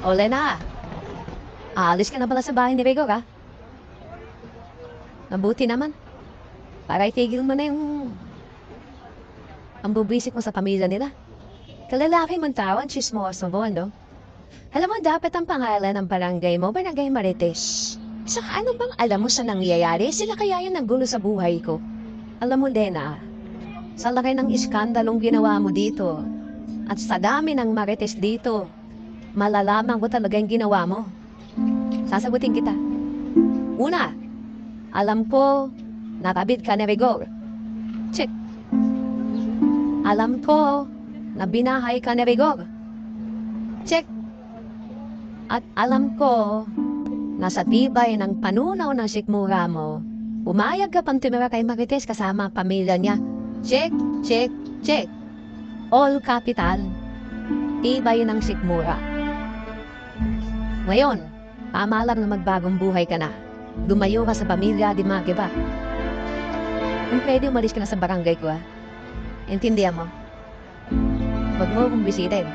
O, Lena, aalis ka na pala sa bahay ni Rigor, ha? Mabuti naman. Para itigil mo na yung ang bubwisit mo sa pamilya nila. Kalalaki mong tao, ang chismoso mo, ano? Alam mo, dapat ang pangalan ng barangay mo, Barangay Marites. Saka ano bang alam mo sa nangyayari? Sila kaya yung naggulo sa buhay ko. Alam mo, Lena, sa laki ng iskandalong ginawa mo dito, at sa dami ng Marites dito, malalaman ko talaga yung ginawa mo. Sasagutin kita. Una, alam ko, nakabit ka ni Rigor. Check. Alam ko, na binahay ka ni Rigor. Check. At alam ko, nasa tibay ng panunaw ng sikmura mo, pumayag ka pang tumira kay Marites kasama ang pamilya niya. Check, check, check. All capital. Tibay ng sikmura. Ngayon, tama lang na magbagong buhay ka na. Lumayo ka sa pamilya, di magiba. Kung pwede, umalis ka na sa barangay ko, ha? Intindihan mo? Huwag mo akong bisitin.